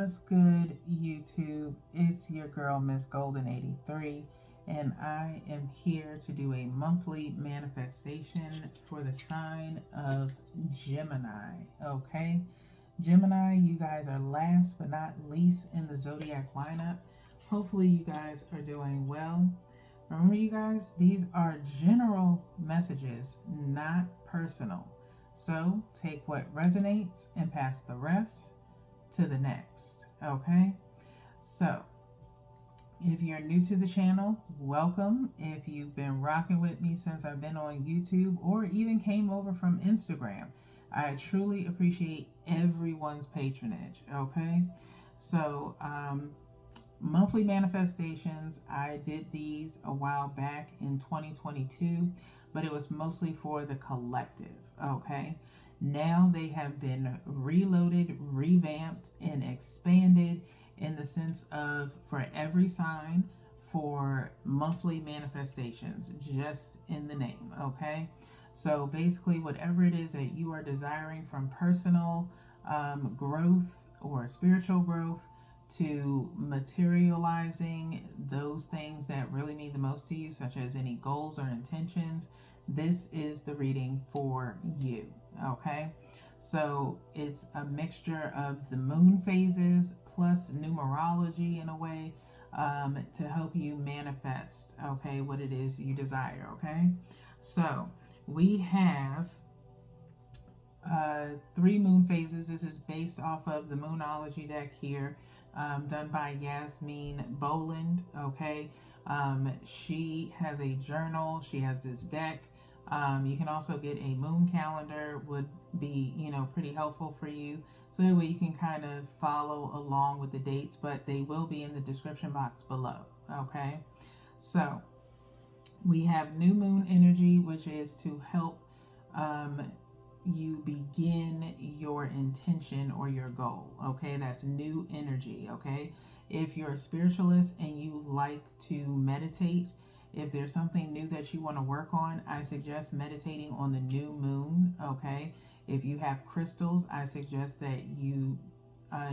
What's good, YouTube? It's your girl, Miss Golden 83, and I am here to do a monthly manifestation for the sign of Gemini. Okay, Gemini, you guys are last but not least in the zodiac lineup. Hopefully, you guys are doing well. Remember, you guys, these are general messages, not personal. So take what resonates and pass the rest to the next. Okay, so if you're new to the channel, welcome. If you've been rocking with me since I've been on YouTube or even came over from Instagram, I truly appreciate everyone's patronage. Okay, so monthly manifestations, I did these a while back in 2022, but it was mostly for the collective. Okay, now they have been reloaded, revamped, and expanded in the sense of for every sign for monthly manifestations, just in the name. Okay, so basically, whatever it is that you are desiring from personal growth or spiritual growth to materializing those things that really mean the most to you, such as any goals or intentions, this is the reading for you. Okay, so it's a mixture of the moon phases plus numerology in a way, to help you manifest, okay, what it is you desire. Okay, so we have 3 moon phases. This is based off of the Moonology deck here, done by Yasmin Boland. Okay, she has a journal. She has this deck. You can also get a moon calendar. Would be pretty helpful for you. So that way you can kind of follow along with the dates, but they will be in the description box below. Okay, so we have new moon energy, which is to help you begin your intention or your goal. Okay, that's new energy. Okay, if you're a spiritualist and you like to meditate, if there's something new that you want to work on, I suggest meditating on the new moon. Okay, if you have crystals, I suggest that you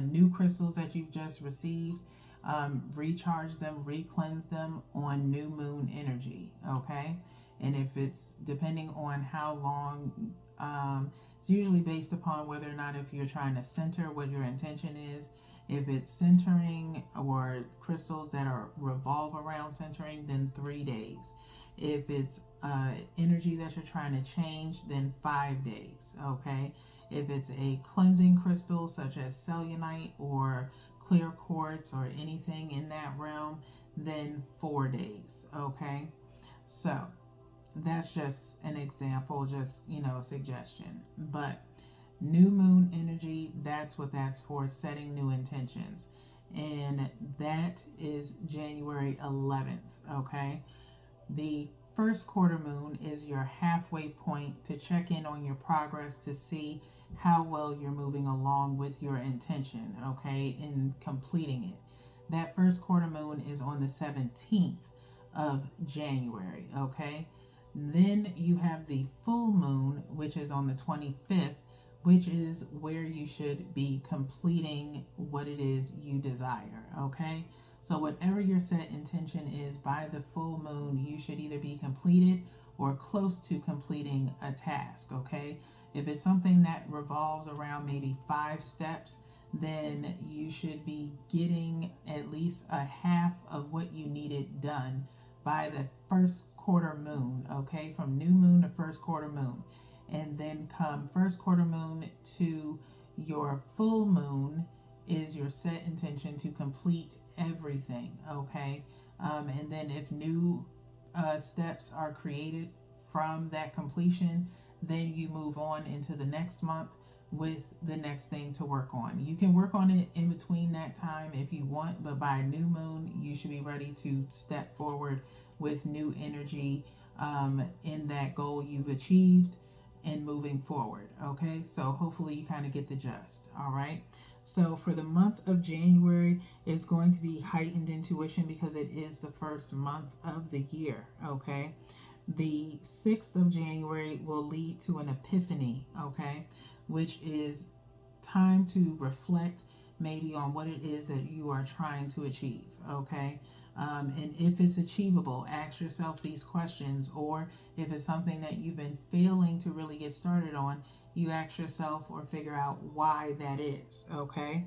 new crystals that you've just received, recharge them, re-cleanse them on new moon energy. Okay, and if it's depending on how long, it's usually based upon whether or not if you're trying to center what your intention is. If it's centering or crystals that are revolve around centering, then 3 days. If it's energy that you're trying to change, then 5 days. Okay, if it's a cleansing crystal such as cellulite or clear quartz or anything in that realm, then 4 days. Okay, so that's just an example, just a suggestion. But new moon energy, that's what that's for, setting new intentions, and that is January 11th. Okay, the first quarter moon is your halfway point to check in on your progress, to see how well you're moving along with your intention, okay, in completing it. That first quarter moon is on the 17th of January. Okay, then you have the full moon, which is on the 25th, which is where you should be completing what it is you desire. Okay, so whatever your set intention is, by the full moon, you should either be completed or close to completing a task. Okay, if it's something that revolves around maybe 5 steps, then you should be getting at least a half of what you needed done by the first quarter moon. Okay, from new moon to first quarter moon, and then come first quarter moon to your full moon is your set intention to complete everything. Okay, and then if new steps are created from that completion, then you move on into the next month with the next thing to work on. You can work on it in between that time if you want, but by new moon you should be ready to step forward with new energy in that goal you've achieved and moving forward. Okay, so hopefully you kind of get the gist. All right, so for the month of January, it's going to be heightened intuition because it is the first month of the year. Okay, the 6th of January will lead to an epiphany. Okay, which is time to reflect, maybe on what it is that you are trying to achieve, okay? And if it's achievable, ask yourself these questions, or if it's something that you've been failing to really get started on, you ask yourself or figure out why that is, okay?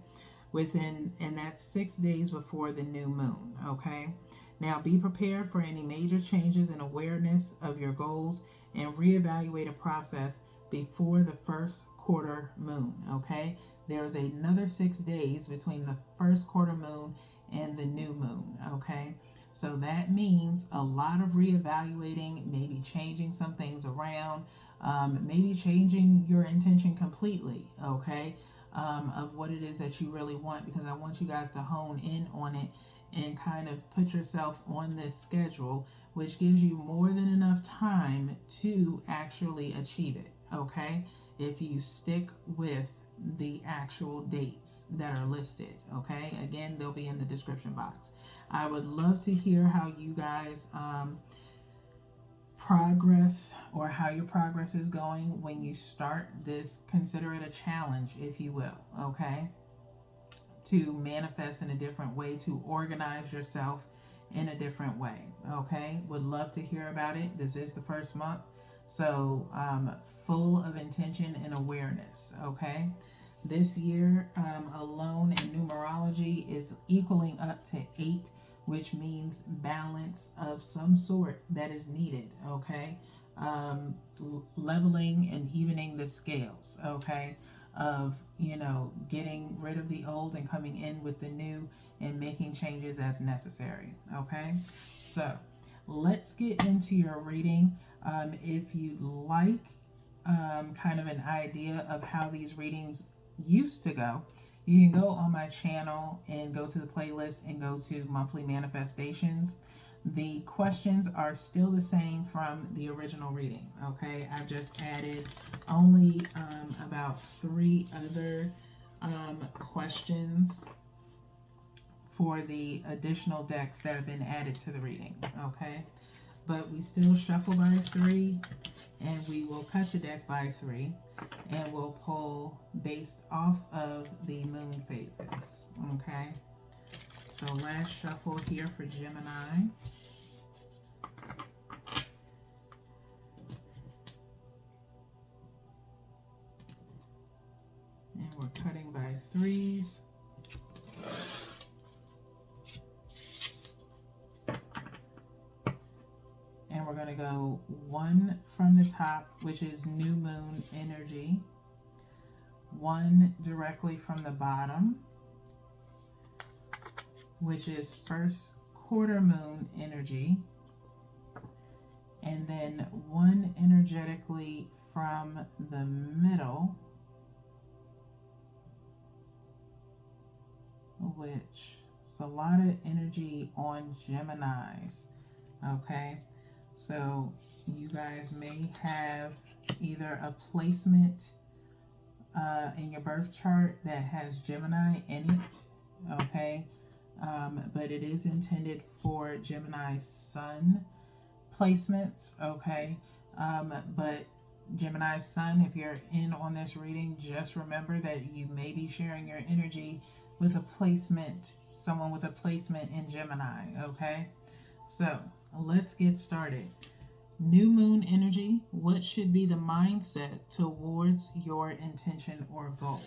And that's 6 days before the new moon, okay? Now be prepared for any major changes in awareness of your goals and reevaluate a process before the first quarter moon, okay? There's another 6 days between the first quarter moon and the new moon, okay? So that means a lot of reevaluating, maybe changing some things around, maybe changing your intention completely, okay? Of what it is that you really want, because I want you guys to hone in on it and kind of put yourself on this schedule, which gives you more than enough time to actually achieve it, okay? If you stick with the actual dates that are listed, okay? Again, they'll be in the description box. I would love to hear how you guys progress, or how your progress is going when you start this. Consider it a challenge, if you will, okay? To manifest in a different way, to organize yourself in a different way, okay? Would love to hear about it. This is the first month, so full of intention and awareness, okay? This year alone in numerology is equaling up to 8, which means balance of some sort that is needed, okay? Leveling and evening the scales, okay? Of, getting rid of the old and coming in with the new and making changes as necessary, okay? So let's get into your reading. If you'd like kind of an idea of how these readings used to go, you can go on my channel and go to the playlist and go to monthly manifestations. The questions are still the same from the original reading, okay? I've just added only about 3 other questions for the additional decks that have been added to the reading, okay? But we still shuffle by 3, and we will cut the deck by 3, and we'll pull based off of the moon phases, okay? So last shuffle here for Gemini. And we're cutting by 3s. And we're going to go 1 from the top, which is new moon energy. 1 directly from the bottom, which is first quarter moon energy. And then 1 energetically from the middle, which is a lot of energy on Geminis, okay? So you guys may have either a placement in your birth chart that has Gemini in it, okay? But it is intended for Gemini sun placements, okay? But Gemini sun, if you're in on this reading, just remember that you may be sharing your energy with a placement, someone with a placement in Gemini, okay? So let's get started. New moon energy, what should be the mindset towards your intention or goal?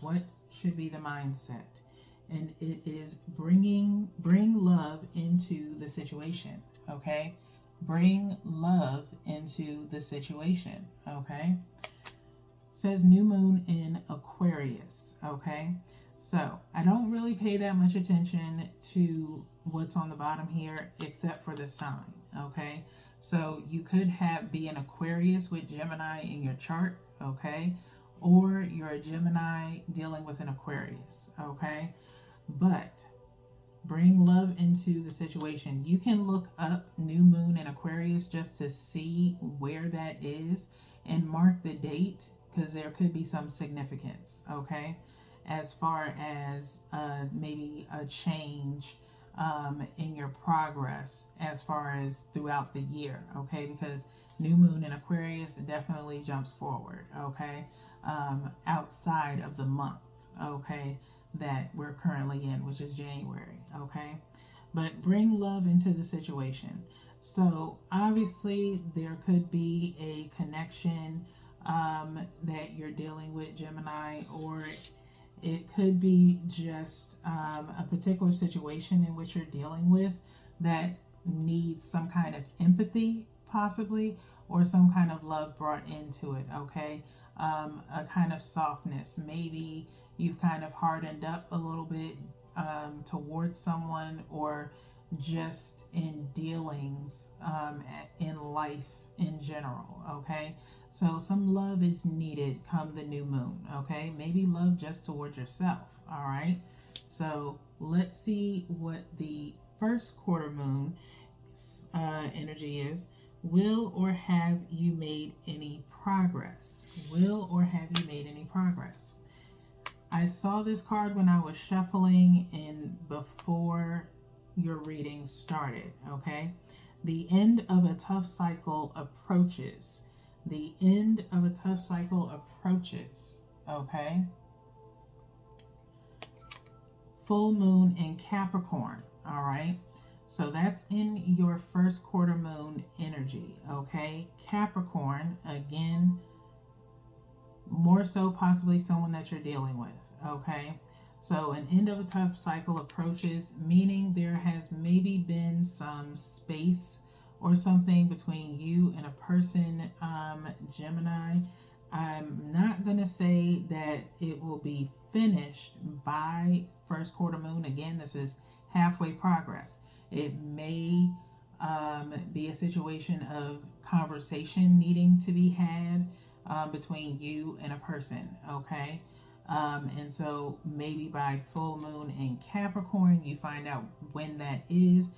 What should be the mindset? And it is bring love into the situation, okay? Bring love into the situation, okay? Says new moon in Aquarius, okay? So I don't really pay that much attention to what's on the bottom here except for the sign, okay? So you could be an Aquarius with Gemini in your chart, okay? Or you're a Gemini dealing with an Aquarius, okay? But bring love into the situation. You can look up new moon in Aquarius just to see where that is and mark the date, because there could be some significance, okay? As far as maybe a change in your progress as far as throughout the year, okay? Because new moon in Aquarius definitely jumps forward, okay? Outside of the month, okay, that we're currently in, which is January, okay? But bring love into the situation. So obviously, there could be a connection that you're dealing with, Gemini, or it could be just a particular situation in which you're dealing with that needs some kind of empathy, possibly, or some kind of love brought into it, okay? A kind of softness. Maybe you've kind of hardened up a little bit towards someone, or just in dealings in life in general, okay? So some love is needed come the new moon, okay? Maybe love just towards yourself, all right? So let's see what the first quarter moon energy is. Will or have you made any progress? Will or have you made any progress? I saw this card when I was shuffling and before your reading started, okay? The end of a tough cycle approaches. The end of a tough cycle approaches, okay? Full moon in Capricorn, all right? So that's in your first quarter moon energy, okay? Capricorn, again, more so possibly someone that you're dealing with, okay? So an end of a tough cycle approaches, meaning there has maybe been some space or something between you and a person, Gemini. I'm not going to say that it will be finished by first quarter moon. Again, this is halfway progress. It may be a situation of conversation needing to be had between you and a person, okay? And so maybe by full moon in Capricorn, you find out when that is.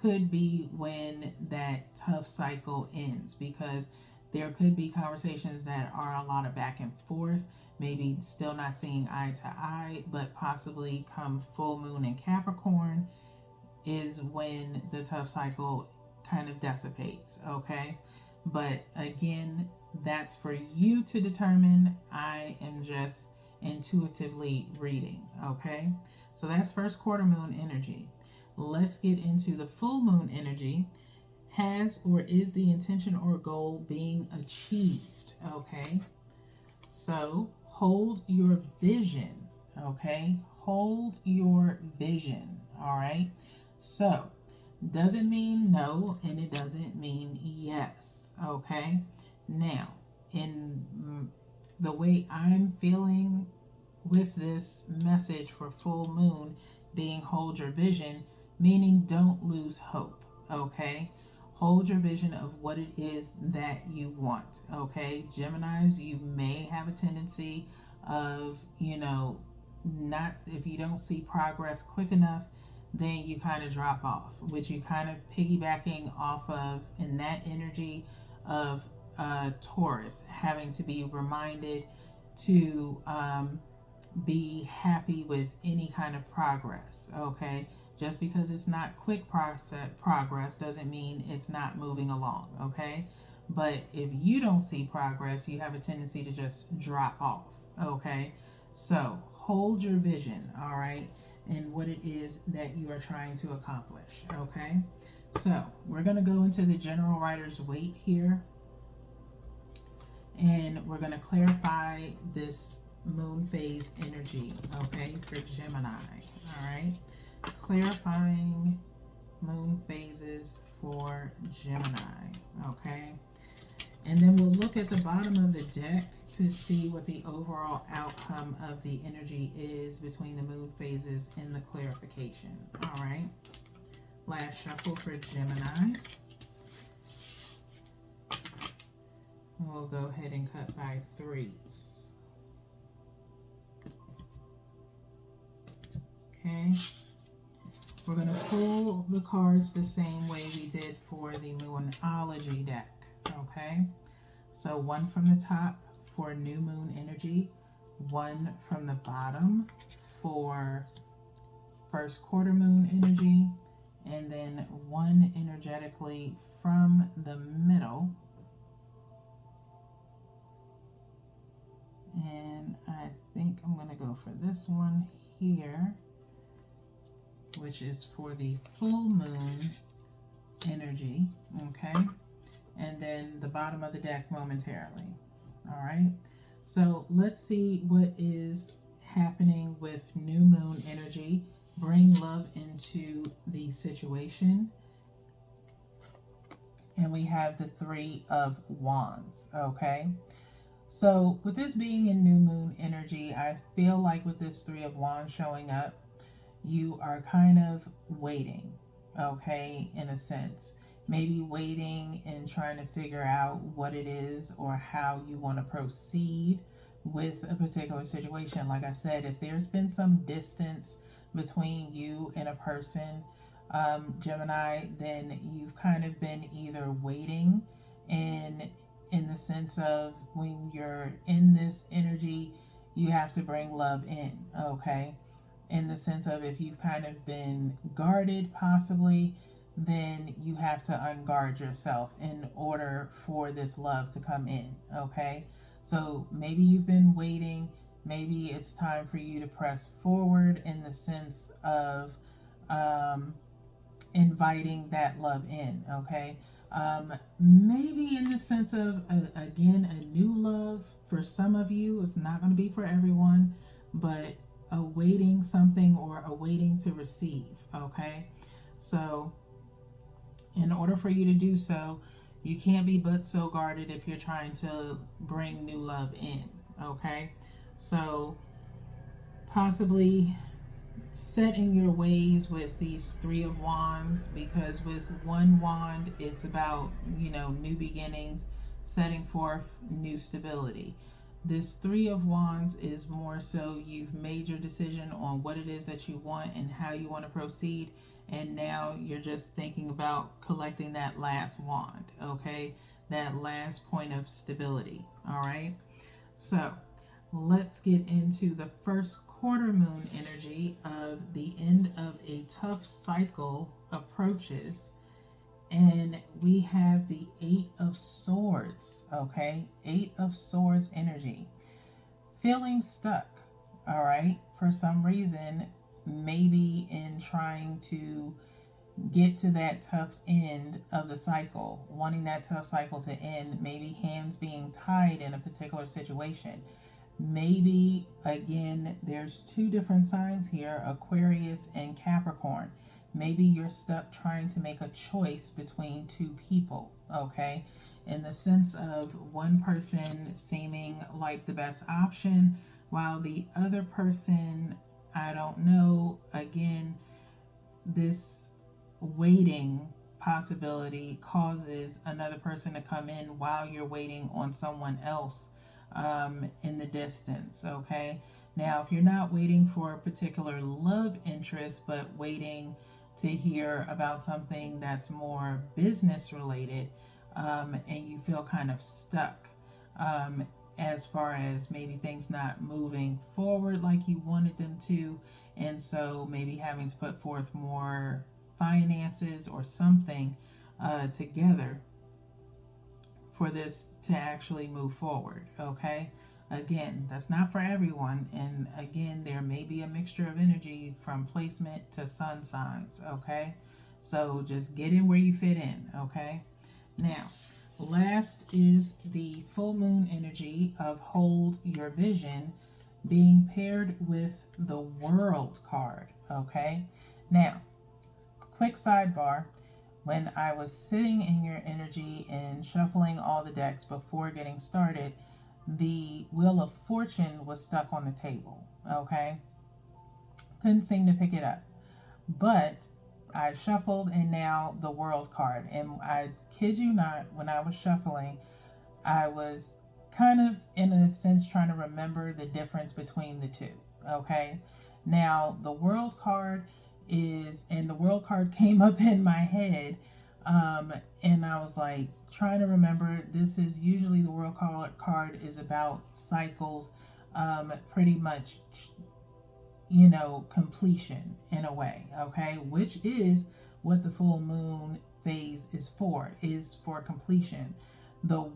Could be when that tough cycle ends, because there could be conversations that are a lot of back and forth, maybe still not seeing eye to eye, but possibly come full moon in Capricorn is when the tough cycle kind of dissipates, okay? But again, that's for you to determine. I am just intuitively reading, okay? So that's first quarter moon energy. Let's get into the full moon energy. Has or is the intention or goal being achieved, okay? So hold your vision, okay? Hold your vision, all right? So doesn't mean no, and it doesn't mean yes, okay? Now, in the way I'm feeling with this message for full moon being hold your vision, meaning don't lose hope, okay? Hold your vision of what it is that you want, okay? Geminis, you may have a tendency of, not, if you don't see progress quick enough, then you kind of drop off, which you kind of piggybacking off of in that energy of Taurus, having to be reminded to be happy with any kind of progress, okay? Just because it's not quick progress doesn't mean it's not moving along, okay? But if you don't see progress, you have a tendency to just drop off, okay? So hold your vision, all right, and what it is that you are trying to accomplish, okay? So we're going to go into the general writer's weight here, and we're going to clarify this moon phase energy, okay, for Gemini, all right? Clarifying moon phases for Gemini, okay? And then we'll look at the bottom of the deck to see what the overall outcome of the energy is between the moon phases and the clarification, all right? Last shuffle for Gemini. We'll go ahead and cut by threes. Okay. We're going to pull the cards the same way we did for the Moonology deck, okay? So one from the top for new moon energy, one from the bottom for first quarter moon energy, and then one energetically from the middle And I think I'm going to go for this one here, which is for the full moon energy, okay? And then the bottom of the deck momentarily. All right. So let's see what is happening with new moon energy. Bring love into the situation. And we have the Three of Wands, okay? So with this being in new moon energy, I feel like with this Three of Wands showing up, you are kind of waiting, okay, in a sense. Maybe waiting and trying to figure out what it is or how you want to proceed with a particular situation. Like I said, if there's been some distance between you and a person, Gemini, then you've kind of been either waiting and in the sense of when you're in this energy, you have to bring love in, okay? In the sense of if you've kind of been guarded possibly, then you have to unguard yourself in order for this love to come in, okay? So maybe you've been waiting, maybe it's time for you to press forward in the sense of inviting that love in, okay? Maybe in the sense of, again, a new love for some of you. It's not going to be for everyone, but awaiting something or awaiting to receive, okay? So in order for you to do so, you can't be but so guarded if you're trying to bring new love in, okay? So possibly set in your ways with these Three of Wands, because with one wand it's about, new beginnings, setting forth new stability. This Three of Wands is more so you've made your decision on what it is that you want and how you want to proceed, and now you're just thinking about collecting that last wand, okay? That last point of stability, all right? So let's get into the first quarter moon energy of the end of a tough cycle approaches. And we have the Eight of Swords, okay? Eight of Swords energy. Feeling stuck, all right? For some reason, maybe in trying to get to that tough end of the cycle, wanting that tough cycle to end, maybe hands being tied in a particular situation. Maybe, again, there's two different signs here, Aquarius and Capricorn. Maybe you're stuck trying to make a choice between two people, okay? In the sense of one person seeming like the best option, while the other person, I don't know, again, this waiting possibility causes another person to come in while you're waiting on someone else in the distance, okay? Now, if you're not waiting for a particular love interest, but waiting to hear about something that's more business related, and you feel kind of stuck, as far as maybe things not moving forward like you wanted them to, and so maybe having to put forth more finances or something together for this to actually move forward, okay? Again, that's not for everyone, and again, there may be a mixture of energy from placement to sun signs, okay? So just get in where you fit in, okay? Now, last is the full moon energy of Hold Your Vision being paired with the World card, okay? Now, quick sidebar. When I was sitting in your energy and shuffling all the decks before getting started, the Wheel of Fortune was stuck on the table, okay? Couldn't seem to pick it up. But I shuffled and now the World card. And I kid you not, when I was shuffling, I was kind of, in a sense, trying to remember the difference between the two, okay? Now, the World card and the World card came up in my head, and I was like trying to remember. This is usually the World card is about cycles, pretty much, completion in a way, okay? Which is what the full moon phase is for completion. The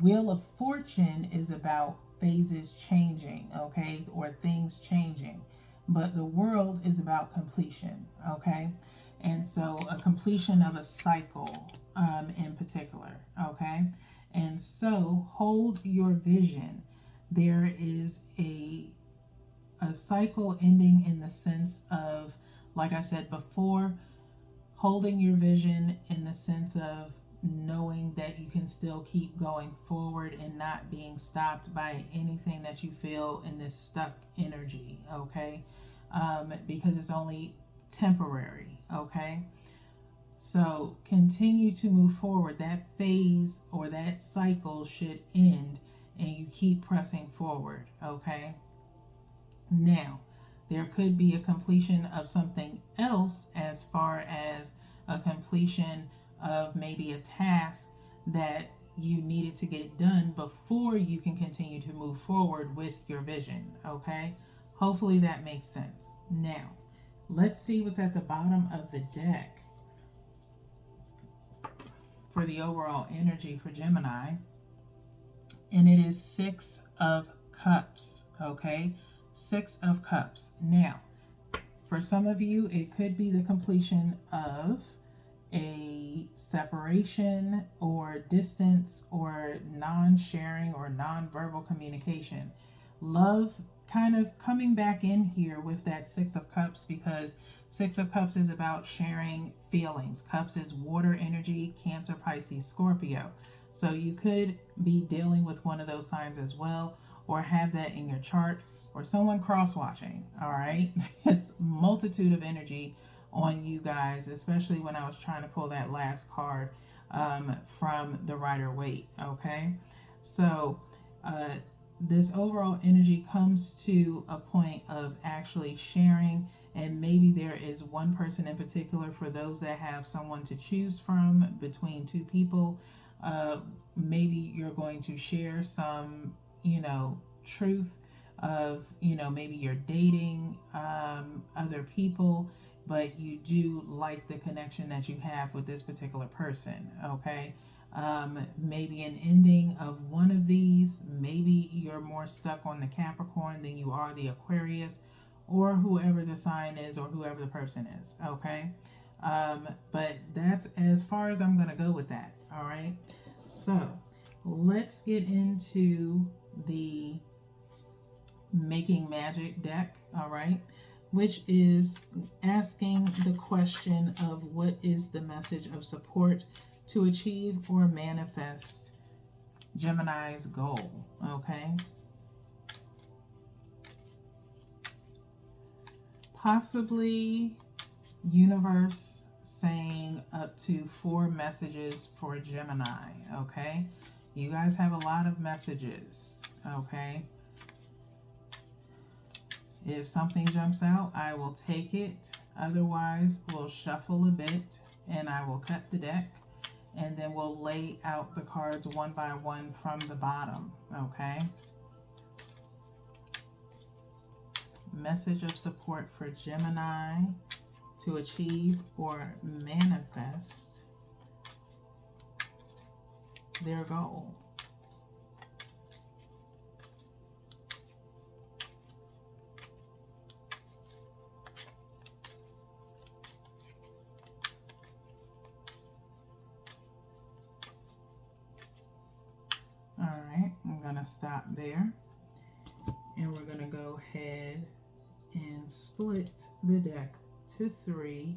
Wheel of Fortune is about phases changing, okay, or things changing. But the world is about completion, okay? And so a completion of a cycle in particular, okay? And so hold your vision. There is a cycle ending in the sense of, like I said before, holding your vision in the sense of knowing that you can still keep going forward and not being stopped by anything that you feel in this stuck energy, okay? Because it's only temporary, okay? So continue to move forward. That phase or that cycle should end and you keep pressing forward, okay? Now, there could be a completion of something else as far as a completion of maybe a task that you needed to get done before you can continue to move forward with your vision, okay? Hopefully that makes sense. Now, let's see what's at the bottom of the deck for the overall energy for Gemini. And it is 6 of Cups, okay? 6 of Cups. Now, for some of you, it could be the completion of a separation or distance or non-sharing or non-verbal communication. Love kind of coming back in here with that 6 of Cups, because 6 of Cups is about sharing feelings. Cups is water energy, Cancer, Pisces, Scorpio. So you could be dealing with one of those signs as well, or have that in your chart, or someone cross-watching, all right? It's multitude of energy on you guys, especially when I was trying to pull that last card from the Rider-Waite, okay? So this overall energy comes to a point of actually sharing, and maybe there is one person in particular, for those that have someone to choose from between two people. Maybe you're going to share some, truth of, maybe you're dating other people, but you do like the connection that you have with this particular person, okay? Maybe an ending of one of these. Maybe you're more stuck on the Capricorn than you are the Aquarius, or whoever the sign is, or whoever the person is, okay? But that's as far as I'm going to go with that, all right? So let's get into the Making Magic deck, all right, which is asking the question of what is the message of support to achieve or manifest Gemini's goal, okay? Possibly universe saying up to 4 messages for Gemini, okay? You guys have a lot of messages, okay? If something jumps out, I will take it. Otherwise, we'll shuffle a bit and I will cut the deck, and then we'll lay out the cards one by one from the bottom, okay? Message of support for Gemini to achieve or manifest their goal. Alright, I'm going to stop there, and we're going to go ahead and split the deck to 3,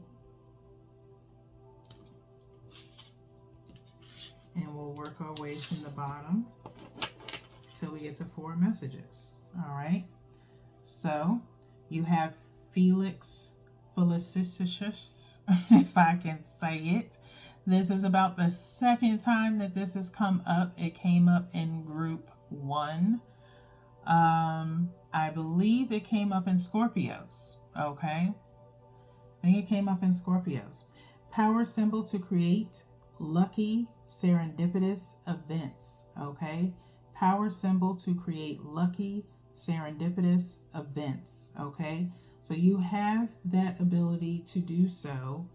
and we'll work our way from the bottom till we get to 4 messages. Alright, so you have Felix Felicitious, if I can say it. This is about the 2nd time that this has come up. It came up in group 1. I believe it came up in Scorpios, okay? I think it came up in Scorpios. Power symbol to create lucky, serendipitous events, okay? Power symbol to create lucky, serendipitous events, okay? So you have that ability to do so,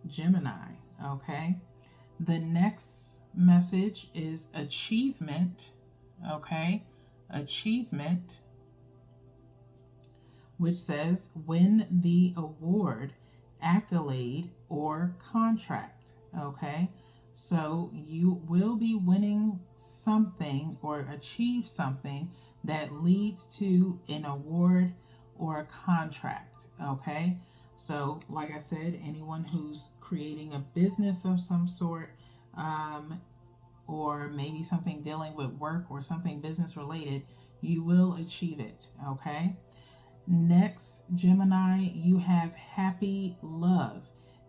Gemini, okay? The next message is achievement, okay? Achievement, which says win the award, accolade, or contract. Okay, so you will be winning something or achieve something that leads to an award or a contract. Okay, so like I said, anyone who's creating a business of some sort, or maybe something dealing with work or something business related, you will achieve it. Okay. Next, Gemini, you have happy love,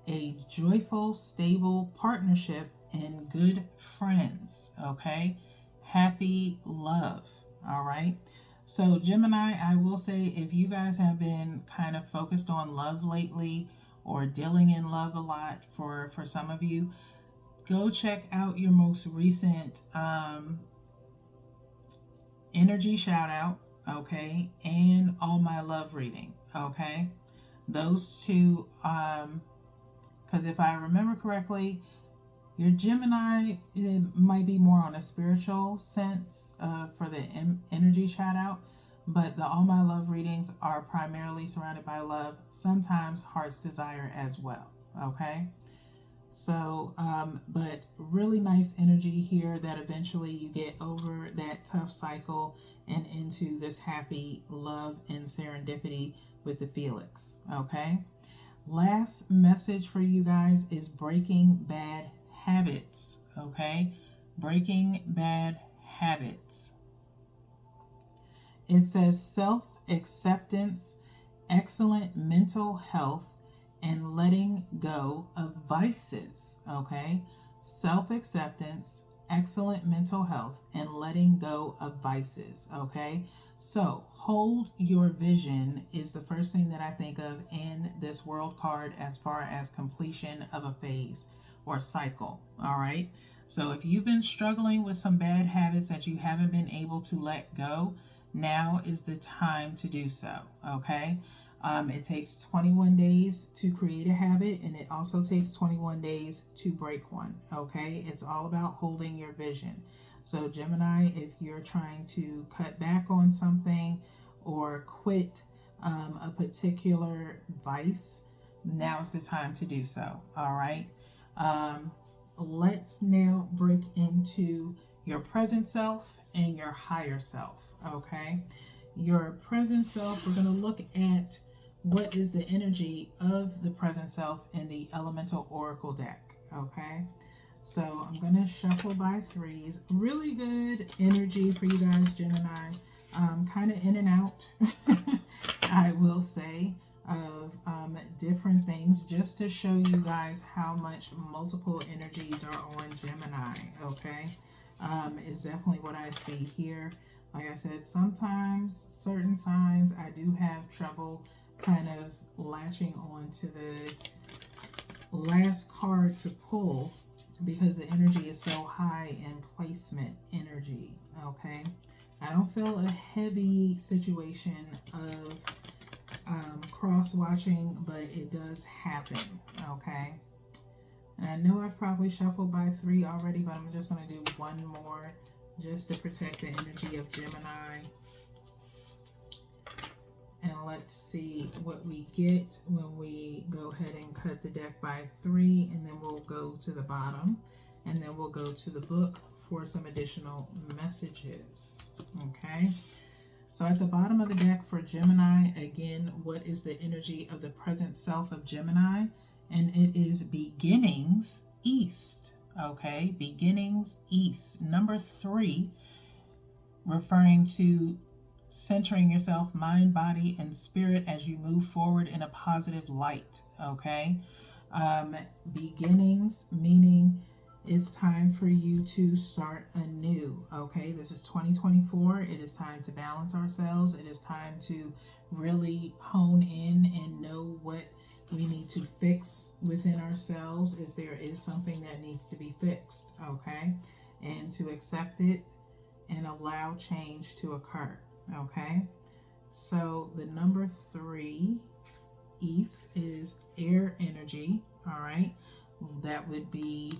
a joyful, stable partnership, and good friends. Okay, happy love. All right. So, Gemini, I will say if you guys have been kind of focused on love lately or dealing in love a lot for some of you, go check out your most recent energy shout out, okay, and all my love reading, okay. Those two, because if I remember correctly, your Gemini, it might be more on a spiritual sense for the energy shout out, but the all my love readings are primarily surrounded by love, sometimes heart's desire as well, okay. So, but really nice energy here that eventually you get over that tough cycle and into this happy love and serendipity with the Felix. Okay. Last message for you guys is breaking bad habits. Okay. Breaking bad habits. It says self acceptance, excellent mental health, and letting go of vices. Okay, self acceptance, excellent mental health, and letting go of vices. Okay, so hold your vision is the first thing that I think of in this world card as far as completion of a phase or cycle. All right, so if you've been struggling with some bad habits that you haven't been able to let go, now is the time to do so. Okay. It takes 21 days to create a habit, and it also takes 21 days to break one. Okay, it's all about holding your vision. So, Gemini, if you're trying to cut back on something or quit a particular vice, now's the time to do so. All right, let's now break into your present self and your higher self. Okay, your present self, we're going to look at what is the energy of the present self in the Elemental Oracle deck. Okay, so I'm going to shuffle by threes. Really good energy for you guys, Gemini. Kind of in and out, I will say, of different things just to show you guys how much multiple energies are on Gemini. Okay, is definitely what I see here. Like I said, sometimes certain signs I do have trouble kind of latching on to the last card to pull because the energy is so high in placement energy. Okay, I don't feel a heavy situation of cross watching, but it does happen. Okay, and I know I've probably shuffled by three already, but I'm just going to do one more just to protect the energy of Gemini. And let's see what we get when we go ahead and cut the deck by three, and then we'll go to the bottom, and then we'll go to the book for some additional messages. Okay, so at the bottom of the deck for Gemini, again, what is the energy of the present self of Gemini? And it is beginnings east. Okay, beginnings east. Number 3, referring to centering yourself, mind, body, and spirit as you move forward in a positive light. Okay, beginnings meaning it's time for you to start anew. Okay, this is 2024. It is time to balance ourselves. It is time to really hone in and know what we need to fix within ourselves if there is something that needs to be fixed. Okay, and to accept it and allow change to occur. Okay, so the number 3 east is air energy. All right, that would be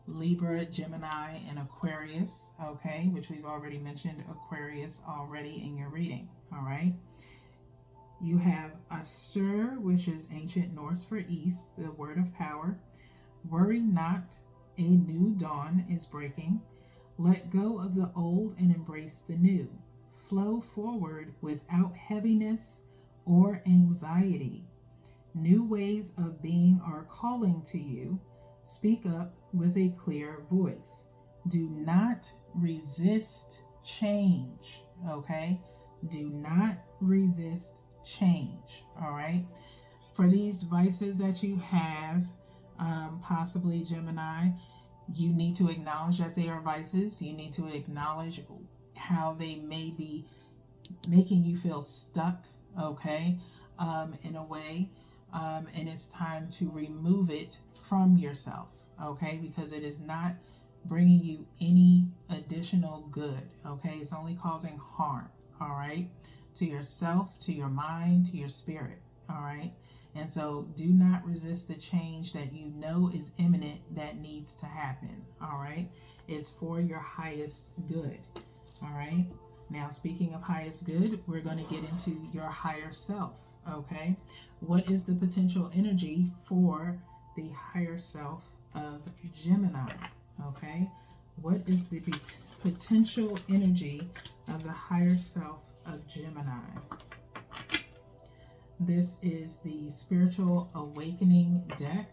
Libra, Gemini, and Aquarius, okay, which we've already mentioned Aquarius already in your reading, all right? You have Asur, which is ancient Norse for east, the word of power. Worry not, a new dawn is breaking. Let go of the old and embrace the new. Flow forward without heaviness or anxiety. New ways of being are calling to you. Speak up with a clear voice. Do not resist change, okay? Do not resist change, all right? For these vices that you have, possibly Gemini, you need to acknowledge that they are vices. You need to acknowledge how they may be making you feel stuck, okay, in a way. And it's time to remove it from yourself, okay, because it is not bringing you any additional good, okay? It's only causing harm, all right, to yourself, to your mind, to your spirit, all right? And so do not resist the change that you know is imminent that needs to happen, all right? It's for your highest good, all right? Now, speaking of highest good, we're going to get into your higher self, okay? What is the potential energy for the higher self of Gemini, okay? What is the potential energy of the higher self of Gemini? This is the Spiritual Awakening deck,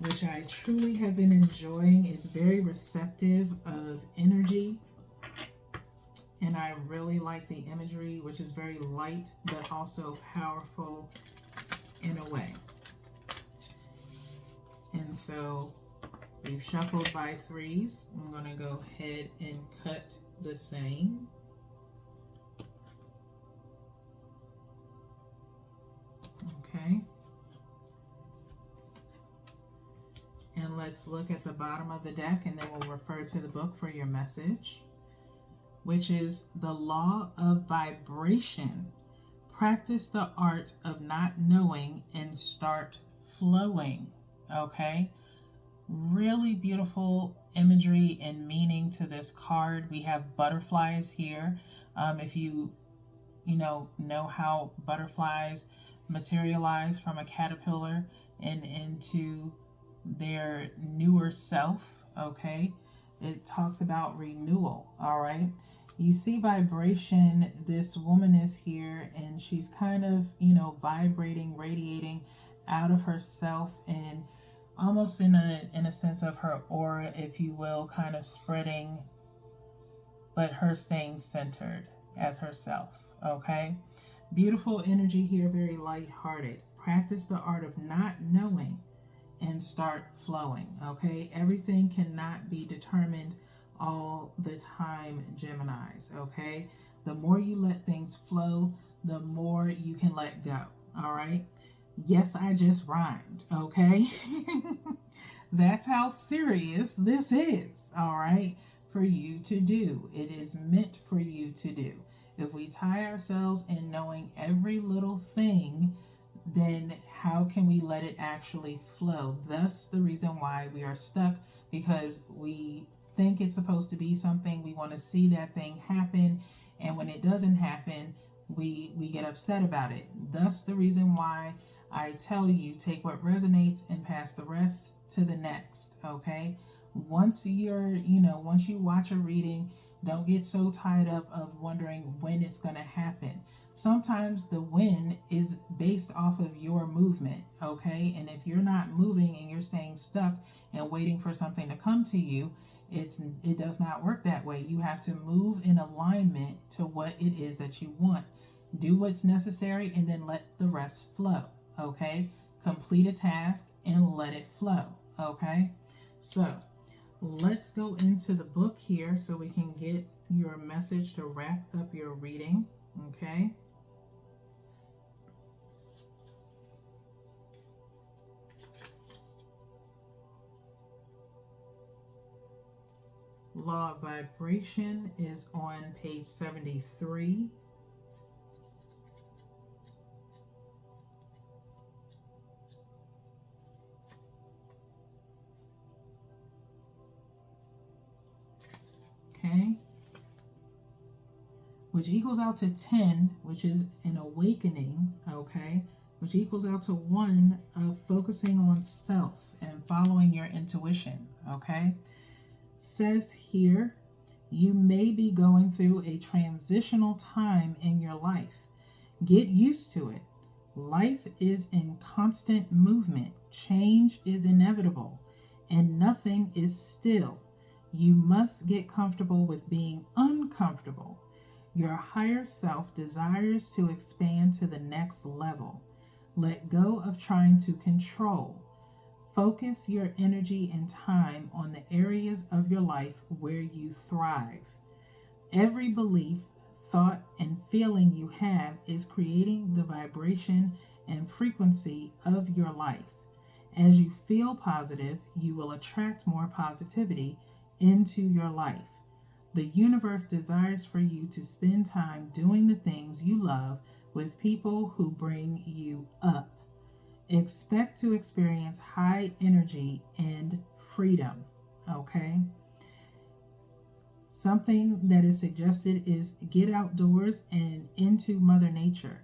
which I truly have been enjoying. It's very receptive of energy, and I really like the imagery, which is very light but also powerful in a way. And so we've shuffled by threes. I'm going to go ahead and cut the same. Okay. And let's look at the bottom of the deck, and then we'll refer to the book for your message, which is the law of vibration. Practice the art of not knowing and start flowing. Okay. Really beautiful imagery and meaning to this card. We have butterflies here. If you know how butterflies materialize from a caterpillar and into their newer self, okay, it talks about renewal, all right? You see vibration. This woman is here and she's kind of, vibrating, radiating out of herself, and almost in a sense of her aura, if you will, kind of spreading, but her staying centered as herself, okay? Beautiful energy here, very lighthearted. Practice the art of not knowing and start flowing, okay? Everything cannot be determined all the time, Geminis, okay? The more you let things flow, the more you can let go, all right? Yes, I just rhymed, okay? That's how serious this is, all right, for you to do. It is meant for you to do. If we tie ourselves in knowing every little thing, then how can we let it actually flow? Thus the reason why we are stuck, because we think it's supposed to be something. We want to see that thing happen, and when it doesn't happen, we get upset about it. Thus the reason why I tell you, take what resonates and pass the rest to the next, okay? Once once you watch a reading, don't get so tied up of wondering when it's going to happen. Sometimes the when is based off of your movement, okay? And if you're not moving and you're staying stuck and waiting for something to come to you, it does not work that way. You have to move in alignment to what it is that you want. Do what's necessary and then let the rest flow, okay? Complete a task and let it flow, okay? So let's go into the book here so we can get your message to wrap up your reading, okay? Law of Vibration is on page 73. which equals out to 10, which is an awakening, okay, which equals out to 1 of focusing on self and following your intuition, okay. Says here, you may be going through a transitional time in your life. Get used to it. Life is in constant movement. Change is inevitable, and nothing is still. You must get comfortable with being uncomfortable. Your higher self desires to expand to the next level. Let go of trying to control. Focus your energy and time on the areas of your life where you thrive. Every belief, thought, and feeling you have is creating the vibration and frequency of your life. As you feel positive, you will attract more positivity into your life. The universe desires for you to spend time doing the things you love with people who bring you up. Expect to experience high energy and freedom, okay? Something that is suggested is get outdoors and into Mother Nature.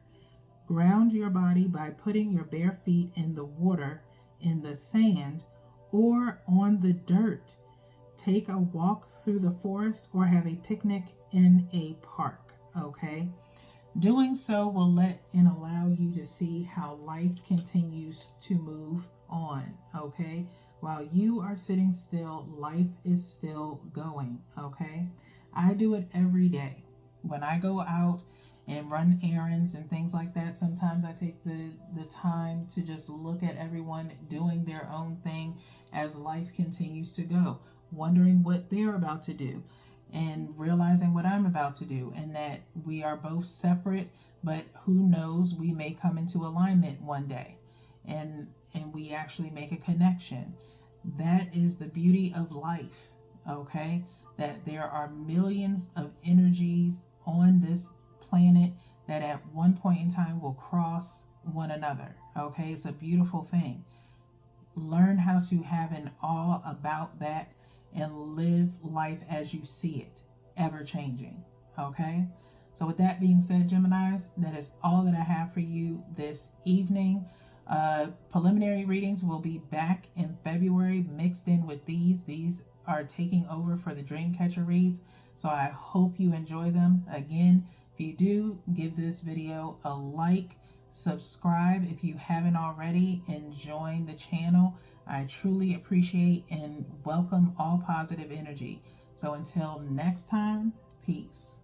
Ground your body by putting your bare feet in the water, in the sand, or on the dirt. Take a walk through the forest or have a picnic in a park, okay? Doing so will let and allow you to see how life continues to move on, okay? While you are sitting still, life is still going, okay? I do it every day. When I go out and run errands and things like that, sometimes I take the time to just look at everyone doing their own thing as life continues to go, wondering what they're about to do and realizing what I'm about to do, and that we are both separate, but who knows, we may come into alignment one day and we actually make a connection. That is the beauty of life, okay? That there are millions of energies on this planet that at one point in time will cross one another, okay? It's a beautiful thing. Learn how to have an awe about that and live life as you see it, ever changing, okay? So with that being said, Geminis, that is all that I have for you this evening. Preliminary readings will be back in February, mixed in with these. These are taking over for the Dreamcatcher reads, so I hope you enjoy them. Again, if you do, give this video a like, subscribe if you haven't already, and join the channel. I truly appreciate and welcome all positive energy. So until next time, peace.